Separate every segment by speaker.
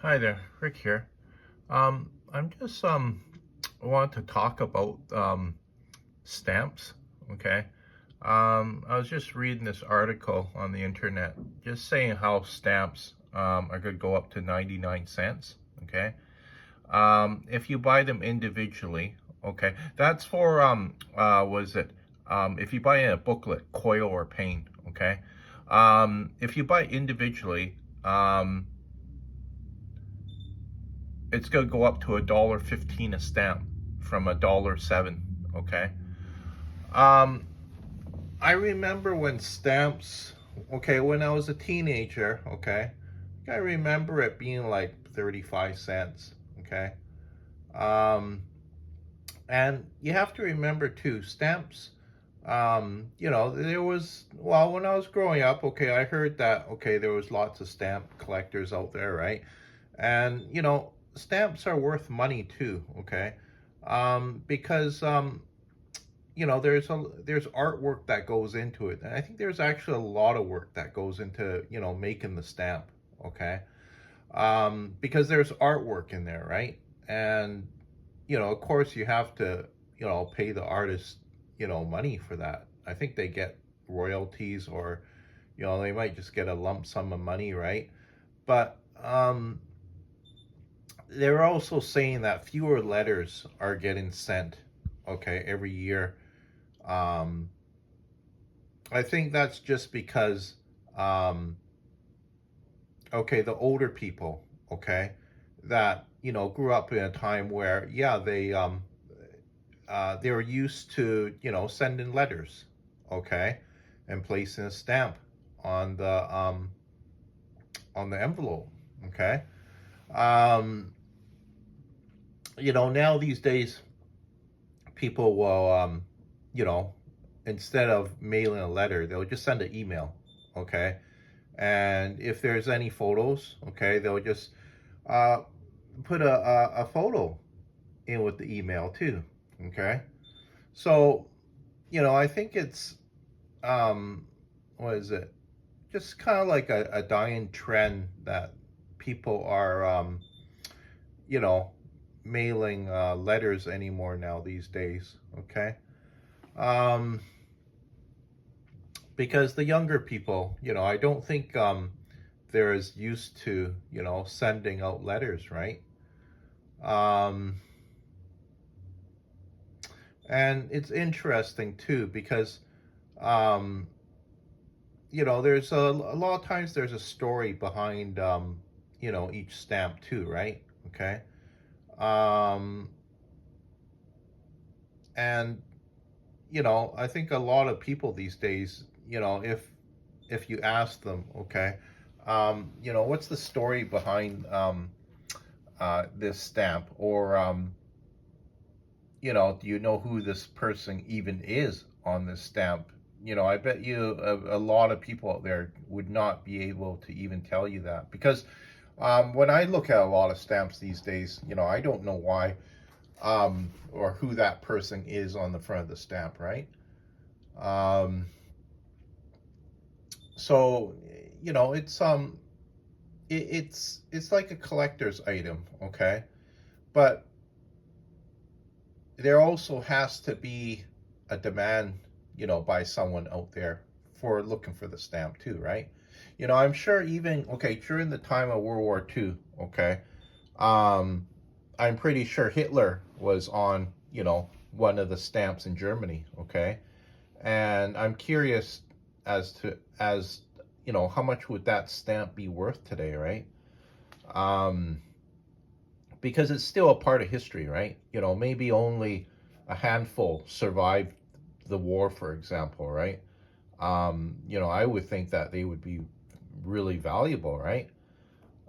Speaker 1: Hi there, Rick here. I'm just want to talk about stamps. Okay. I was just reading this article on the internet, just saying how stamps are going to go up to 99 cents. Okay. If you buy them individually, okay, that's for was it? If you buy in a booklet, coil or paint. Okay. If you buy individually, it's gonna go up to $1.15 a stamp from $1.07. Okay. Um, I remember when stamps, okay, when I was a teenager, okay, I remember it being like 35 cents. Okay. Um, and you have to remember too, stamps. There was, well, when I was growing up, okay, I heard that, okay, there was lots of stamp collectors out there, right? And, stamps are worth money too, okay? Because there's artwork that goes into it. And I think there's actually a lot of work that goes into, making the stamp, okay? Because there's artwork in there, right? And, of course you have to, pay the artist, money for that. I think they get royalties, or, they might just get a lump sum of money, right? But they're also saying that fewer letters are getting sent, okay, every year. Um, I think that's just because, um, okay, the older people, okay, that grew up in a time where, yeah, they were used to sending letters, okay, and placing a stamp on the envelope, okay. Um, now these days people will, you know, instead of mailing a letter, they'll just send an email, okay? And if there's any photos, okay, they'll just uh, put a photo in with the email too, okay? So, I think it's, um, what is it? Just kind of like a dying trend that people are, you know, mailing letters anymore now these days, okay? Um, because the younger people, I don't think they're as used to, sending out letters, right? Um, and it's interesting too because, um, there's a lot of times there's a story behind, each stamp too, right? Okay. Um, and I think a lot of people these days, if you ask them, okay, what's the story behind this stamp, or do you know who this person even is on this stamp? I bet you a lot of people out there would not be able to even tell you that, because when I look at a lot of stamps these days, I don't know why, or who that person is on the front of the stamp, right? Um, so it's it's like a collector's item, okay? But there also has to be a demand, by someone out there for looking for the stamp too, right? I'm sure even, okay, during the time of World War II, okay, um, I'm pretty sure Hitler was on, one of the stamps in Germany, okay? And I'm curious as how much would that stamp be worth today, right? Um, because it's still a part of history, right? Maybe only a handful survived the war, for example, right? I would think that they would be really valuable, right?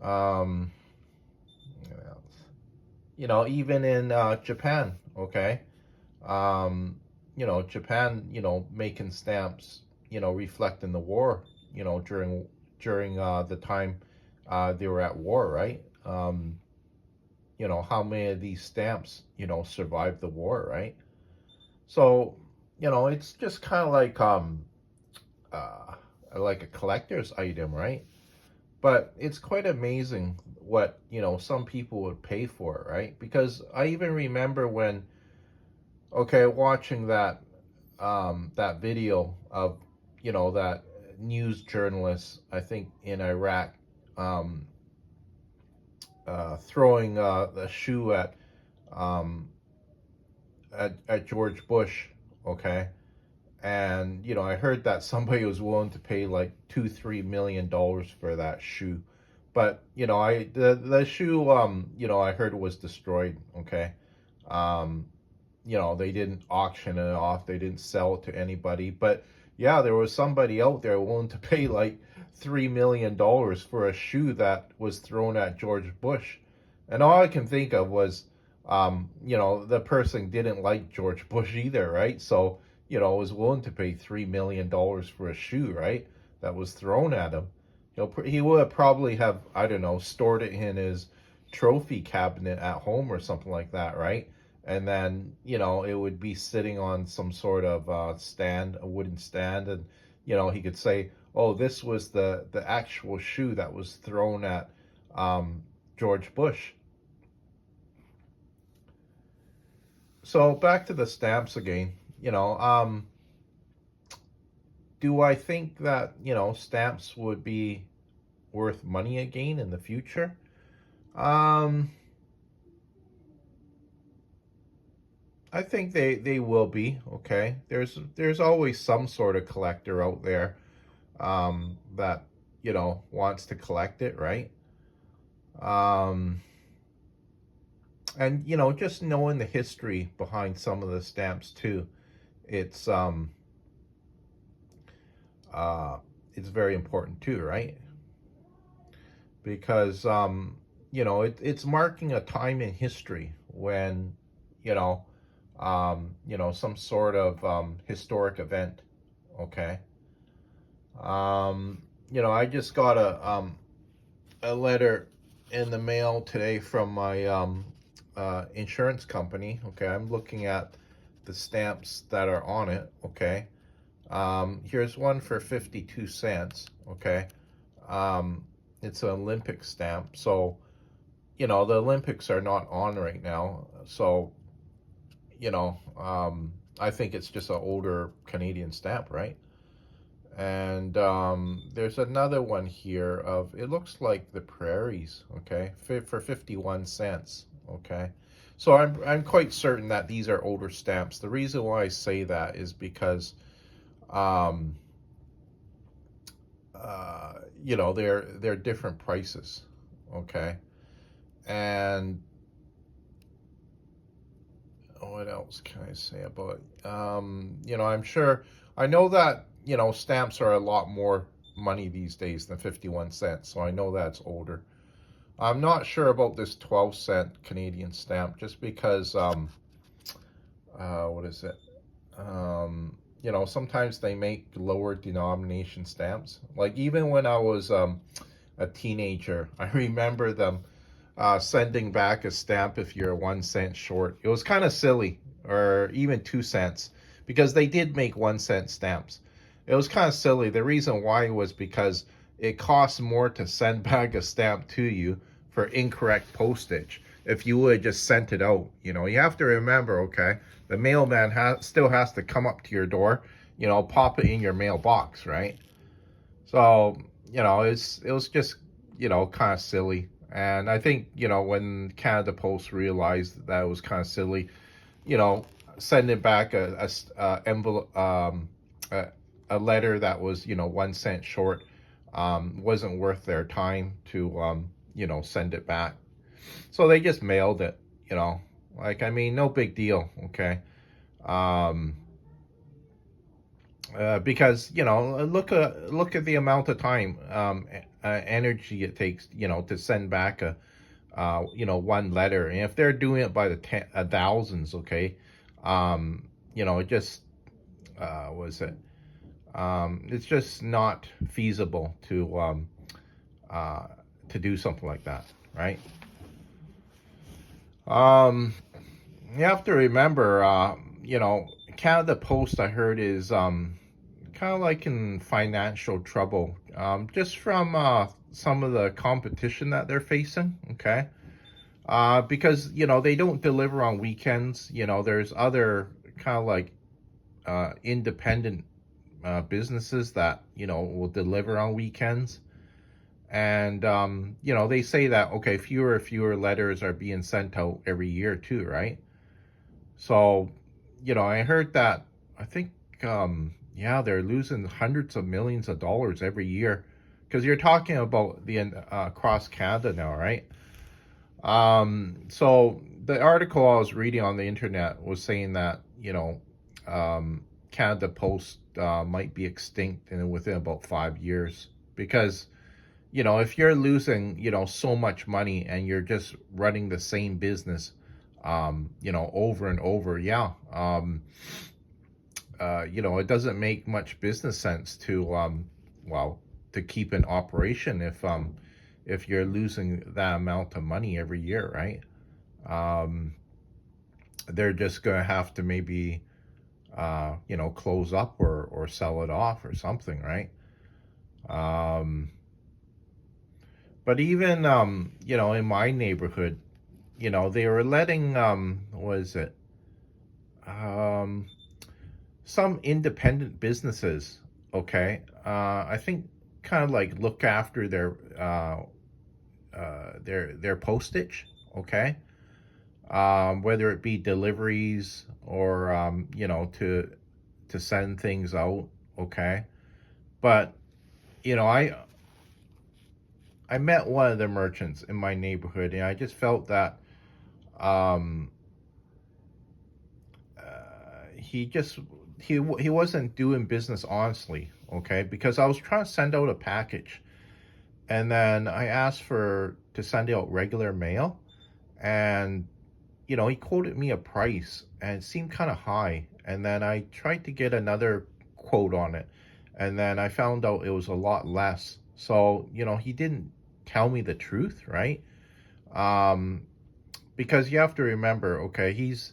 Speaker 1: Um, even in Japan, okay? Japan, making stamps, reflecting the war, during the time they were at war, right? How many of these stamps, survived the war, right? So, it's just kind of uh, like a collector's item, right? But it's quite amazing, what, some people would pay for it, right? Because I even remember when, okay, watching that video of, that news journalist, I think in Iraq, um, throwing a shoe um, at George Bush, okay, and I heard that somebody was willing to pay like $2-3 million for that shoe, but the shoe, I heard was destroyed, okay, um, they didn't auction it off, they didn't sell it to anybody, but yeah, there was somebody out there willing to pay like $3 million for a shoe that was thrown at George Bush. And all I can think of was, the person didn't like George Bush either, right? So, was willing to pay $3 million for a shoe, right? That was thrown at him. He would have probably have, I don't know, stored it in his trophy cabinet at home or something like that, right? And then, it would be sitting on some sort of stand, a wooden stand, and he could say, oh, this was the actual shoe that was thrown at George Bush. So back to the stamps again. Do I think that stamps would be worth money again in the future? I think they will be. Okay, there's always some sort of collector out there that wants to collect it, right? Um, and just knowing the history behind some of the stamps too, it's um it's very important too, right? Because it's marking a time in history when you know some sort of historic event. Okay. I just got a letter in the mail today from my insurance company. Okay, I'm looking at the stamps that are on it. Okay, here's one for 52 cents. Okay, it's an Olympic stamp. So, the Olympics are not on right now. So, I think it's just an older Canadian stamp, right? And there's another one here of, it looks like the prairies, okay, for 51 cents, okay. So I'm quite certain that these are older stamps. The reason why I say that is because, um, they're different prices, okay. And what else can I say about it? I'm sure, I know that, stamps are a lot more money these days than 51 cents, so I know that's older. I'm not sure about this 12-cent Canadian stamp, just because, what is it? Sometimes they make lower denomination stamps. Like, even when I was a teenager, I remember them sending back a stamp if you're 1 cent short. It was kind of silly, or even 2 cents, because they did make 1 cent stamps. It was kind of silly. The reason why was because it costs more to send back a stamp to you for incorrect postage if you would have just sent it out. You have to remember, okay, the mailman still has to come up to your door, pop it in your mailbox, right? So, it was just, kind of silly. And I think, when Canada Post realized that it was kind of silly, sending back a envelope, a letter that was 1 cent short, wasn't worth their time to send it back. So they just mailed it. Like, I mean, no big deal. Okay. Um, because look at the amount of time, energy it takes, to send back one letter, and if they're doing it by the thousands, okay, it just was it it's just not feasible to do something like that, right? You have to remember, Canada Post, I heard, is kind of like in financial trouble, just from some of the competition that they're facing, okay? Because, they don't deliver on weekends. There's other kind of like independent businesses that, will deliver on weekends. And, they say that, okay, fewer letters are being sent out every year too, right? So, I heard that, I think, yeah, they're losing hundreds of millions of dollars every year. Because you're talking about the across Canada now, right? So the article I was reading on the internet was saying that, Canada Post might be extinct within about 5 years because, if you're losing, so much money and you're just running the same business, over and over, yeah, it doesn't make much business sense to, well, to keep an operation if you're losing that amount of money every year, right? Um, they're just gonna have to maybe, close up or sell it off or something, right? Um, but even, in my neighborhood, they were letting, what is it? Um, some independent businesses, okay, I think kind of like look after their postage, okay, whether it be deliveries or, to send things out, okay. But, I met one of the merchants in my neighborhood, and I just felt that, um, he just he wasn't doing business honestly, okay? Because I was trying to send out a package, and then I asked for to send out regular mail, and he quoted me a price, and it seemed kind of high. And then I tried to get another quote on it, and then I found out it was a lot less. So he didn't tell me the truth, right? Um, because you have to remember, okay, he's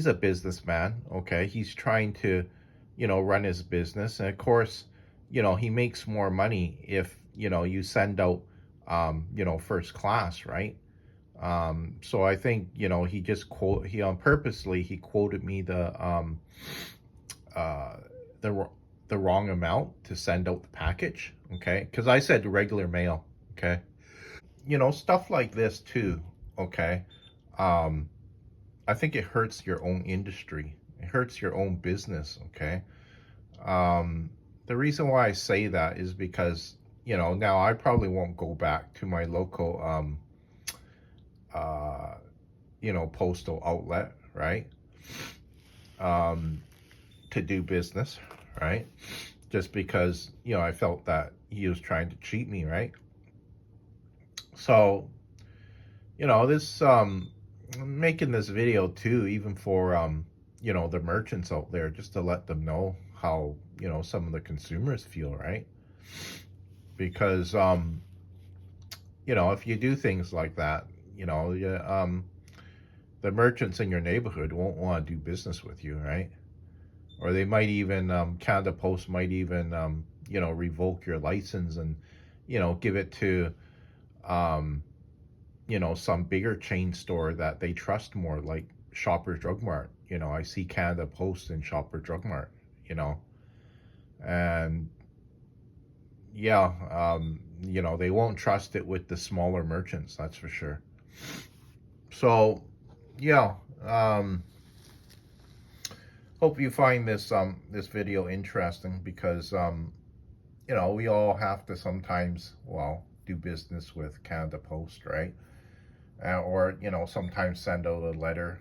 Speaker 1: a businessman, okay? He's trying to, run his business, and of course, he makes more money if, you send out, first class, right? So I think, he just he on purposely he quoted me uh the the wrong amount to send out the package, okay? Because I said regular mail, okay? Stuff like this too, okay? Um, I think it hurts your own industry. It hurts your own business, okay? Um, the reason why I say that is because, now I probably won't go back to my local, uh, postal outlet, right? Um, to do business, right? Just because, I felt that he was trying to cheat me, right? So, this, I'm making this video too, even for, the merchants out there, just to let them know how, some of the consumers feel, right? Because, if you do things like that, the merchants in your neighborhood won't want to do business with you, right? Or they might even, Canada Post might even, revoke your license and, give it to, um, some bigger chain store that they trust more, like Shoppers Drug Mart. I see Canada Post and Shoppers Drug Mart, and yeah, they won't trust it with the smaller merchants, that's for sure. So, yeah, hope you find this video interesting because, we all have to sometimes, well, do business with Canada Post, right? Or sometimes send out a letter,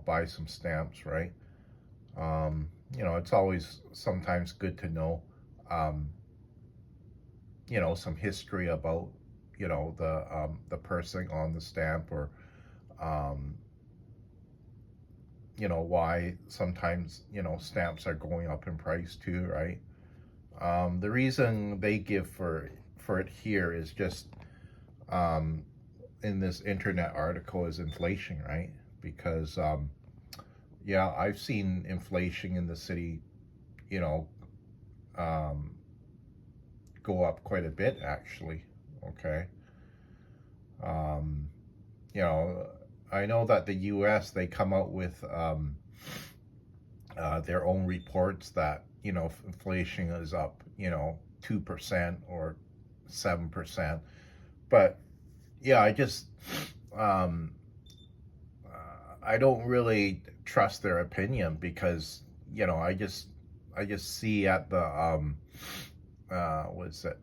Speaker 1: buy some stamps, right? It's always sometimes good to know, um, some history about, the person on the stamp, or, um, why sometimes, stamps are going up in price too, right? The reason they give for it here is just, um, in this internet article, is inflation, right? Because, yeah, I've seen inflation in the city, you know, um, go up quite a bit actually. Okay. Um, you know, I know that the U.S. they come out with their own reports that inflation is up 2% or 7%, but yeah, um, I don't really trust their opinion because I just see at the what's it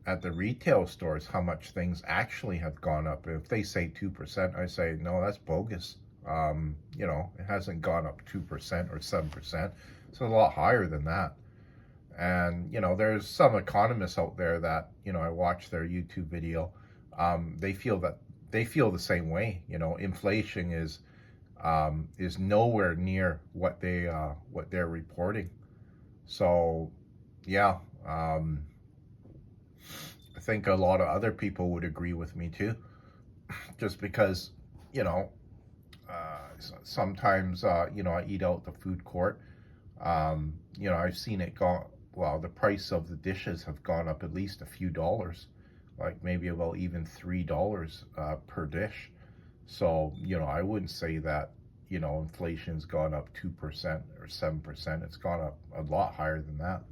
Speaker 1: at the retail stores how much things actually have gone up. If they say 2%, I say no, that's bogus. It hasn't gone up 2% or 7%. It's a lot higher than that. And there's some economists out there that I watch their YouTube video. They feel the same way. Inflation is nowhere near what they're reporting. So yeah, I think a lot of other people would agree with me too. Just because you know sometimes I eat out the food court. I've seen it go. Well, the price of the dishes have gone up at least a few dollars, like maybe about even $3 per dish. So I wouldn't say that inflation's gone up 2% or 7%. It's gone up a lot higher than that.